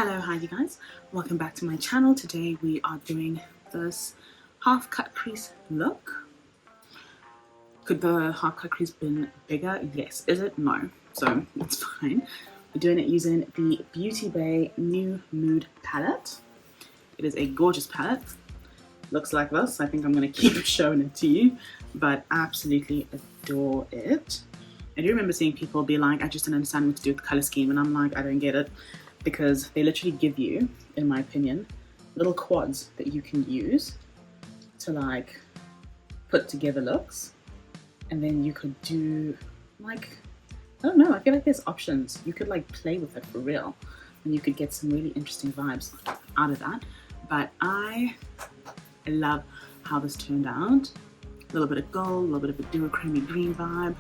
Hello, hi you guys, welcome back to my channel. Today we are doing this half cut crease look. Could the half cut crease been bigger? Yes. Is it? No. So it's fine. We're doing it using the Beauty Bay New Mood palette. It is a gorgeous palette. Looks like this. I think I'm going to keep showing it to you, but absolutely adore it. I do remember seeing people be like, I just don't understand what to do with the color scheme, and I'm like, I don't get it. Because they literally give you, in my opinion, little quads that you can use to like put together looks, and then you could do like, I don't know, I feel like there's options. You could like play with it for real, and you could get some really interesting vibes out of that. But I love how this turned out. A little bit of gold, a little bit of a duochrome green vibe.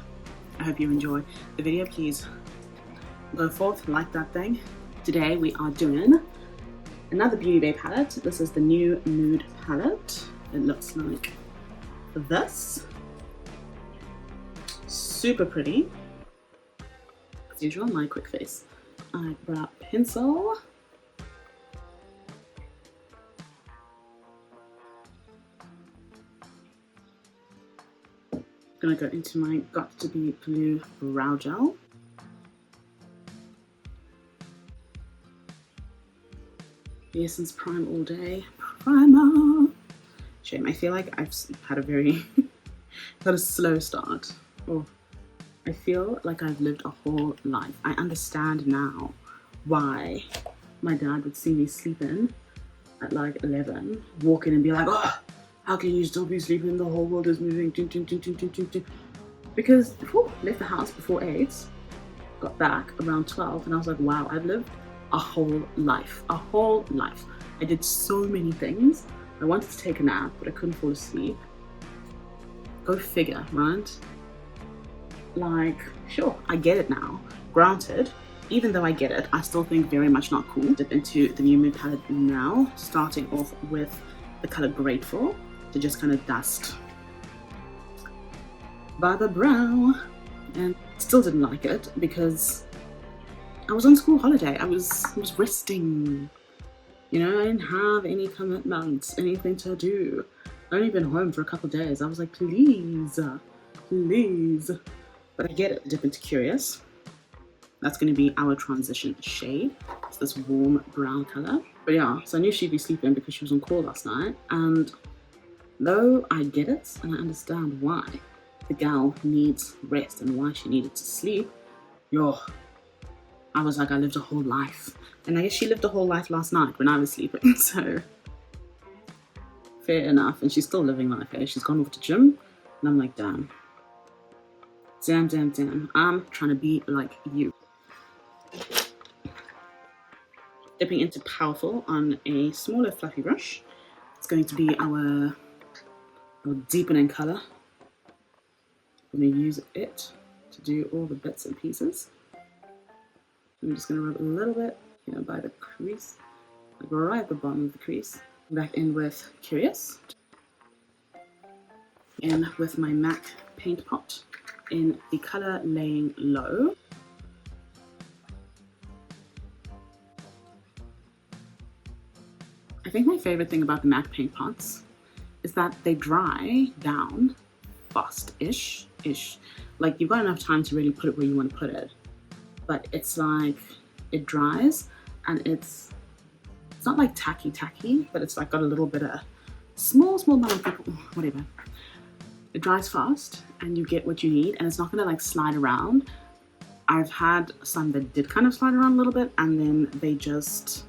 I hope you enjoy the video. Please go forth, like that thing. Today we are doing another Beauty Bay palette. This is the New Mood palette. It looks like this. Super pretty. As usual, my quick face eyebrow pencil. I'm gonna go into my Got to Be Blue brow gel. The Essence Prime All Day Primer. Shame, I feel like I've had a very had a slow start. Oh, I feel like I've lived a whole life. I understand now why my dad would see me sleeping at like 11, walk in and be like, oh, how can you still be sleeping? The whole world is moving. Because left the house before 8, got back around 12, and I was like, wow, I've lived a whole life. I did so many things. I wanted to take a nap, but I couldn't fall asleep. Go figure, right? Like, sure, I get it now. Granted, even though I get it, I still think very much not cool. Dip into the New Mood palette now, starting off with the color Grateful to just kind of dust by the brow. And still didn't like it because I was on school holiday. I was resting. You know, I didn't have any commitments, anything to do. I'd only been home for a couple of days. I was like, please. But I get it. Dip into Curious. That's going to be our transition shade. It's this warm brown color. But yeah, so I knew she'd be sleeping because she was on call last night. And though I get it and I understand why the gal needs rest and why she needed to sleep, I was like, I lived a whole life. And I guess she lived a whole life last night when I was sleeping, so fair enough. And she's still living life, eh? She's gone off to gym, and I'm like, damn. I'm trying to be like you. Dipping into Powerful on a smaller fluffy brush. It's going to be our deepening color. I'm going to use it to do all the bits and pieces. I'm just going to rub a little bit, by the crease, like right at the bottom of the crease. Back in with Curious. In with my MAC paint pot in the color Laying Low. I think my favorite thing about the MAC paint pots is that they dry down fast-ish. Like, you've got enough time to really put it where you want to put it. But it's like, it dries and it's not like tacky, but it's like got a little bit of small amount of people, whatever. It dries fast and you get what you need, and it's not gonna like slide around. I've had some that did kind of slide around a little bit, and then they just,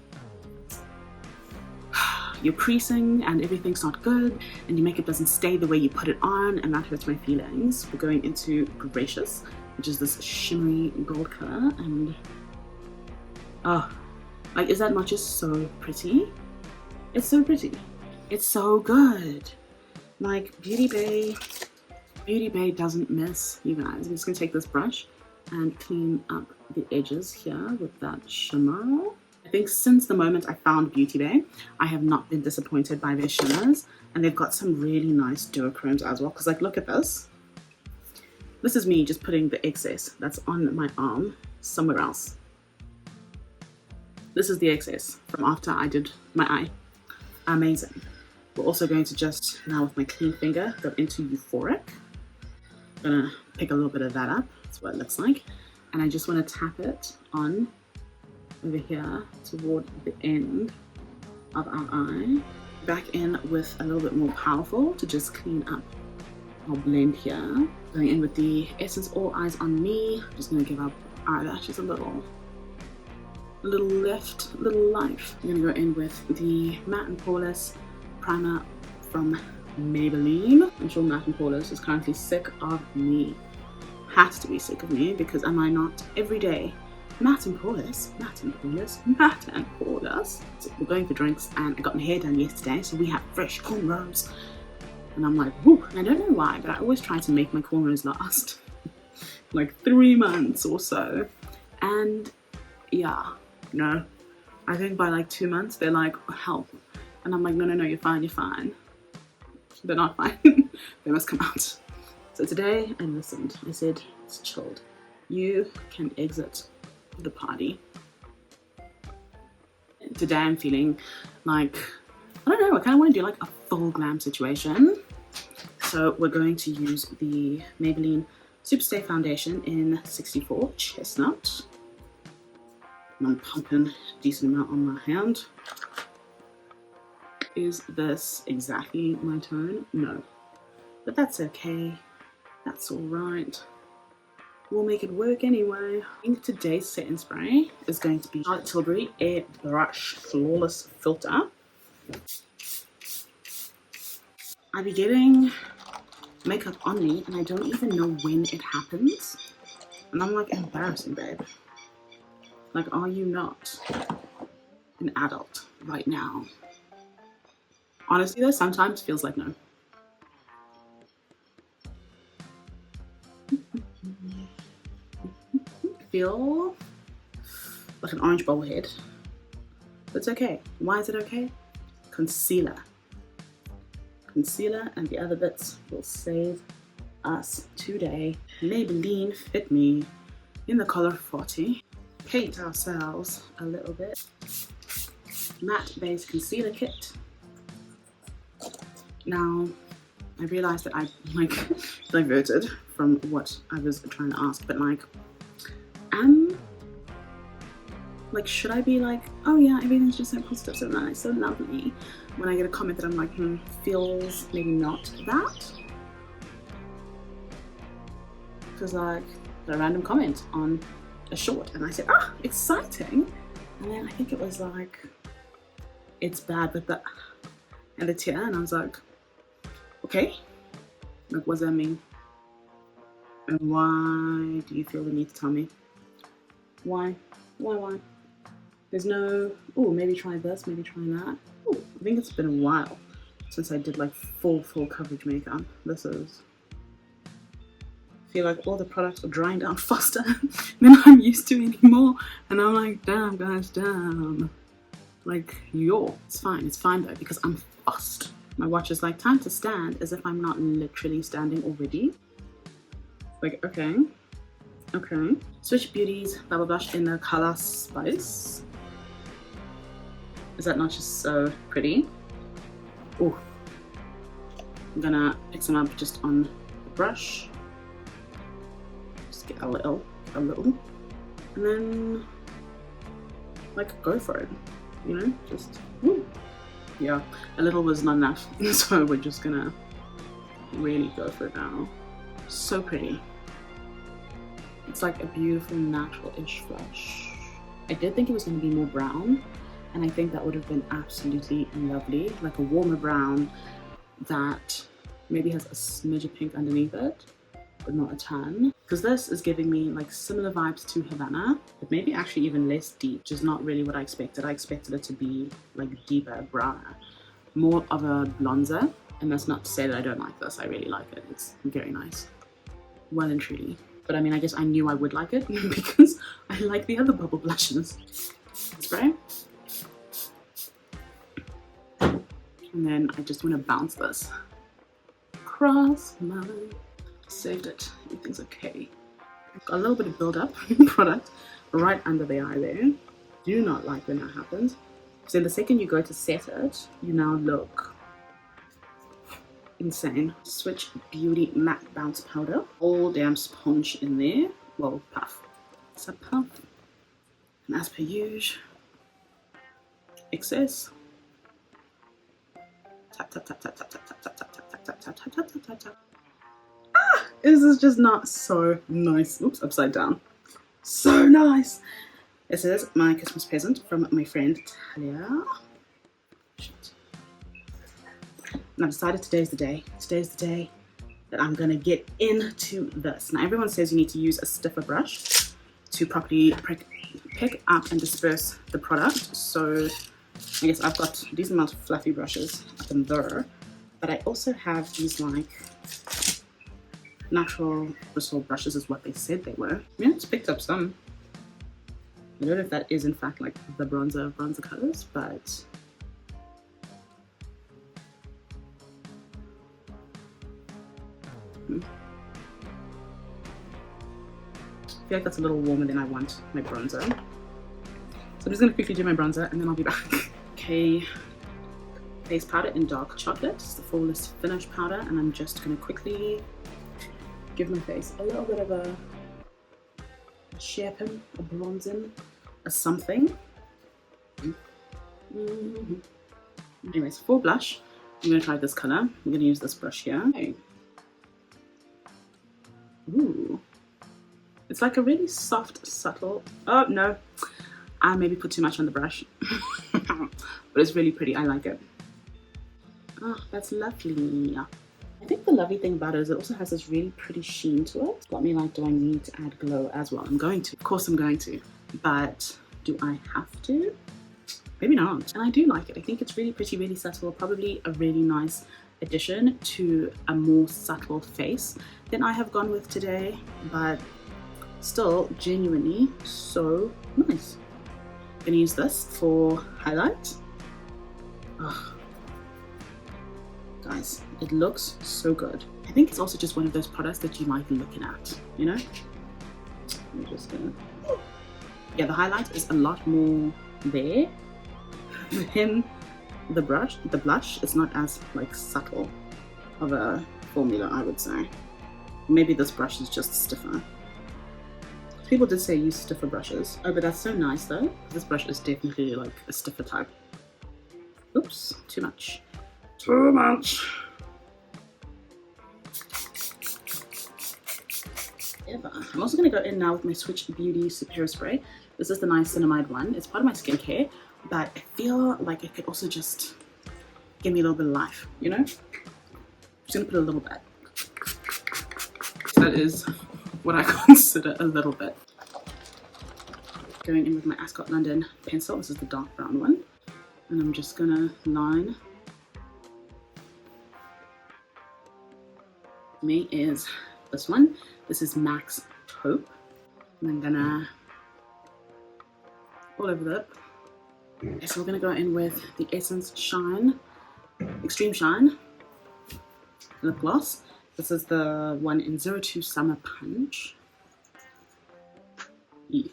you're creasing and everything's not good, and your makeup doesn't stay the way you put it on, and that hurts my feelings. We're going into Gracious, which is this shimmery gold color, and like, is that not just so pretty? It's so pretty. It's so good. Like, Beauty Bay doesn't miss, you guys. I'm just gonna take this brush and clean up the edges here with that shimmer. I think since the moment I found Beauty Bay, I have not been disappointed by their shimmers, and they've got some really nice duochromes as well. Because, like, look at this. This is me just putting the excess that's on my arm somewhere else. This is the excess from after I did my eye. Amazing. We're also going to just, now with my clean finger, go into Euphoric. I'm gonna pick a little bit of that up. That's what it looks like. And I just want to tap it on over here toward the end of our eye. Back in with a little bit more powerful to just clean up our blend here. Going in with the Essence All Eyes on Me. I'm just gonna give our eyelashes a little lift, a little life. I'm gonna go in with the Matte and Poreless primer from Maybelline. I'm sure Matte and Poreless is currently sick of me. Has to be sick of me, because am I not every day Matte and Poreless, Matte and Poreless, Matte and Poreless. So we're going for drinks, and I got my hair done yesterday, so we have fresh cornrows. And I'm like, whoo, and I don't know why, but I always try to make my cornrows last like 3 months or so. And yeah, no, I think by like 2 months, they're like, help. And I'm like, no, you're fine, you're fine. They're not fine. They must come out. So today I listened. I said, it's chilled. You can exit the party. Today I'm feeling like, I don't know, I kind of want to do like a full glam situation. So we're going to use the Maybelline Superstay Foundation in 64 Chestnut. And I'm pumping a decent amount on my hand. Is this exactly my tone? No. But that's okay. That's alright. We'll make it work anyway. I think today's setting spray is going to be Charlotte Tilbury Airbrush Flawless Filter. I be getting makeup on me and I don't even know when it happens. And I'm like, embarrassing, babe. Like, are you not an adult right now? Honestly though, sometimes feels like no. I feel like an orange bubble head. But it's okay. Why is it okay? Concealer. Concealer and the other bits will save us today. Maybelline Fit Me in the color 40. Paint ourselves a little bit. Matte Base Concealer Kit. Now, I realized that I diverted from what I was trying to ask, but should I be like, oh yeah, everything's just so positive, so nice, so lovely, when I get a comment that I'm like, feels maybe not that? Because like, a random comment on a short, and I said, exciting, and then I think it was like, it's bad with the and a tear, and I was like, okay, like, what does that mean? And why do you feel the need to tell me? Why? There's no, oh, maybe try this, maybe try that. Oh, I think it's been a while since I did like full coverage makeup. I feel like all the products are drying down faster than I'm used to anymore. And I'm like, damn guys, damn. Like, it's fine though, because I'm fussed. My watch is like, time to stand, as if I'm not literally standing already. Like, okay. Switch Beauty's Bubble Blush in the color Spice. Is that not just so pretty? Oh, I'm gonna pick some up just on the brush. Just get a little, and then like go for it. You know, just woo. Yeah, a little was not enough, so we're just gonna really go for it now. So pretty. It's like a beautiful natural-ish flush. I did think it was going to be more brown, and I think that would have been absolutely lovely, like a warmer brown that maybe has a smidge of pink underneath it, but not a ton. Because this is giving me like similar vibes to Havana, but maybe actually even less deep, which is not really what I expected. I expected it to be like deeper, browner, more of a bronzer. And that's not to say that I don't like this. I really like it. It's very nice. Well and truly. But I mean, I guess I knew I would like it because I like the other bubble blushes. Spray. And then I just want to bounce this across my, saved it. Everything's okay. Got a little bit of build up product right under the eye there. do not like when that happens. So then the second you go to set it, you now look insane. Switch Beauty Matte Bounce Powder. All damn sponge in there. Well, puff. It's a puff. And as per usual, excess. Tap, tap, tap, tap, tap, tap, tap, tap, tap, tap, tap, tap, tap, tap, tap, tap, tap. Ah! This is just not so nice. Oops, upside down. So nice. This is my Christmas present from my friend Talia. And I've decided today's the day. Today's the day that I'm gonna get into this. Now everyone says you need to use a stiffer brush to properly pick up and disperse the product. So I guess I've got a decent amount of fluffy brushes up in there, but I also have these like natural bristle brushes is what they said they were. Yeah, it's picked up some. I don't know if that is in fact like the bronzer colors, but I feel like that's a little warmer than I want my bronzer. So I'm just gonna quickly do my bronzer and then I'll be back. Okay, face powder in dark chocolate. It's the Flawless Finish powder, and I'm just gonna quickly give my face a little bit of a sharpen, a bronzing, a something. Anyways, for blush, I'm gonna try this color. I'm gonna use this brush here. Okay. Ooh, it's like a really soft, subtle. Oh no, I maybe put too much on the brush, but it's really pretty. I like it. Oh, that's lovely. I think the lovely thing about it is it also has this really pretty sheen to it. Got me like, do I need to add glow as well? I'm going to. Of course I'm going to. But do I have to? Maybe not. And I do like it. I think it's really pretty, really subtle. Probably a really nice addition to a more subtle face than I have gone with today. But still genuinely so nice. I'm going to use this for highlight. Oh. Guys, it looks so good. I think it's also just one of those products that you like looking at, you know? I'm just gonna... Yeah, the highlight is a lot more there than the blush is not as like subtle of a formula, I would say. Maybe this brush is just stiffer. People did say use stiffer brushes. Oh, but that's so nice though. This brush is definitely like a stiffer type. Oops, too much. Too much. I'm also going to go in now with my Switch Beauty Super Spray. This is the niacinamide one. It's part of my skincare, but I feel like it could also just give me a little bit of life, you know? I'm just going to put a little bit. That is what I consider a little bit. Going in with my Ascot London pencil. This is the dark brown one. And I'm just going to line. Me is this one. This is Max Taupe. And I'm gonna all over the lip. Okay, so we're gonna go in with the Essence Shine, Extreme Shine lip gloss. This is the one in 02 Summer Punch. Yeah.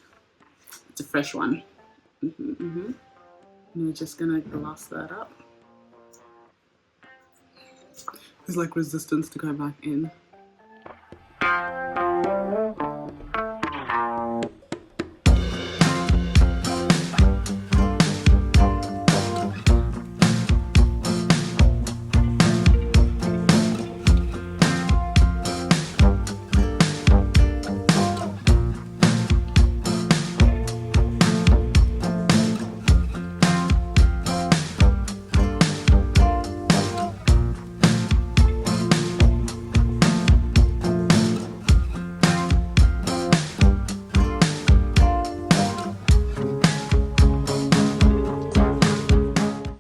It's a fresh one. And we're just gonna gloss that up. There's like resistance to go back in.